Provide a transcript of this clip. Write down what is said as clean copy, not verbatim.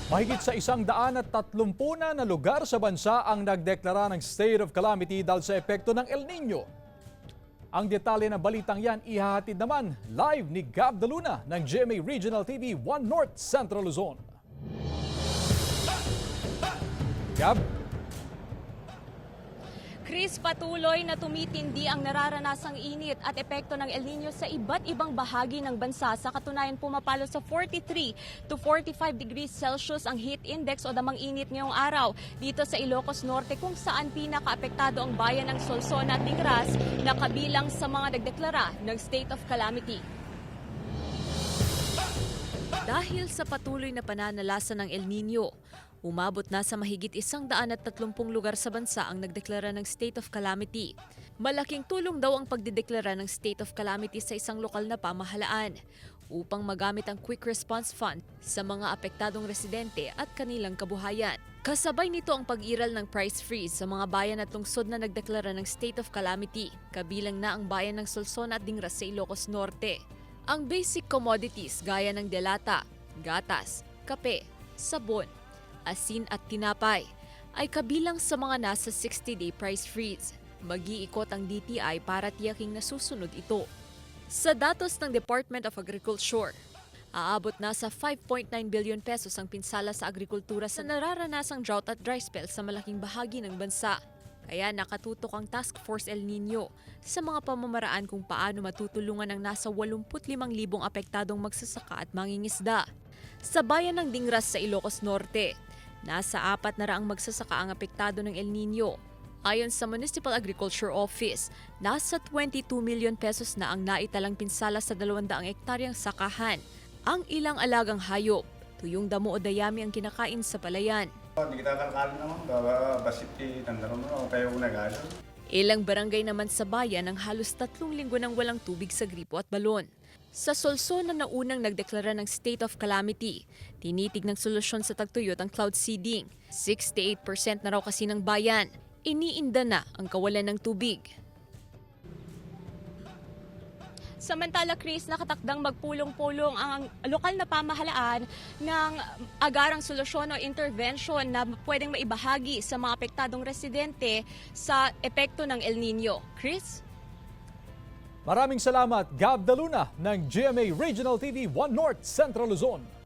Mahigit sa 130 na lugar sa bansa ang nagdeklara ng state of calamity dahil sa epekto ng El Nino. Ang detalye ng balitang yan ihahatid naman live ni Gab de Luna ng GMA Regional TV 1 North Central Luzon. Gab? Chris, patuloy na tumitindi ang nararanasang init at epekto ng El Nino sa iba't ibang bahagi ng bansa. Sa katunayan, pumapalo sa 43 to 45 degrees Celsius ang heat index o damang init ngayong araw dito sa Ilocos Norte, kung saan pinakaapektado ang bayan ng Solsona at Tigras na kabilang sa mga nagdeklara ng state of calamity. Dahil sa patuloy na pananalasa ng El Nino, umabot na sa mahigit 130 lugar sa bansa ang nagdeklara ng state of calamity. Malaking tulong daw ang pagdedeklara ng state of calamity sa isang lokal na pamahalaan upang magamit ang Quick Response Fund sa mga apektadong residente at kanilang kabuhayan. Kasabay nito ang pag-iral ng price freeze sa mga bayan at lungsod na nagdeklara ng state of calamity, kabilang na ang bayan ng Solsona at Tigras sa Ilocos Norte. Ang basic commodities gaya ng delata, gatas, kape, sabon, asin at tinapay ay kabilang sa mga nasa 60-day price freeze. Mag-iikot ang DTI para tiyaking nasusunod ito. Sa datos ng Department of Agriculture, aabot na sa 5.9 billion pesos ang pinsala sa agrikultura sa nararanasang drought at dry spell sa malaking bahagi ng bansa. Kaya nakatutok ang Task Force El Nino sa mga pamamaraan kung paano matutulungan ang nasa 85,000 apektadong magsasaka at mangingisda. Sa bayan ng Tigras sa Ilocos Norte, nasa 400 magsasaka ang apektado ng El Nino. Ayon sa Municipal Agriculture Office, nasa 22 million pesos na ang naitalang pinsala sa 200 hektaryang sakahan. Ang ilang alagang hayop, tuyong damo o dayami ang kinakain sa palayan. Hindi kita kalkalin naman, basit tandaron mo, tayo nagalo. Ilang barangay naman sa bayan ang halos 3 linggo nang walang tubig sa gripo at balon. Sa Solsona na unang nagdeklara ng state of calamity, tinitig ng solusyon sa tagtuyot ang cloud seeding. 68% na raw kasi ng bayan, iniinda na ang kawalan ng tubig. Samantala, Chris, nakatakdang magpulong-pulong ang lokal na pamahalaan ng agarang solusyon o intervention na pwedeng maibahagi sa mga apektadong residente sa epekto ng El Nino. Chris? Maraming salamat, Gab de Luna ng GMA Regional TV 1 North Central Luzon.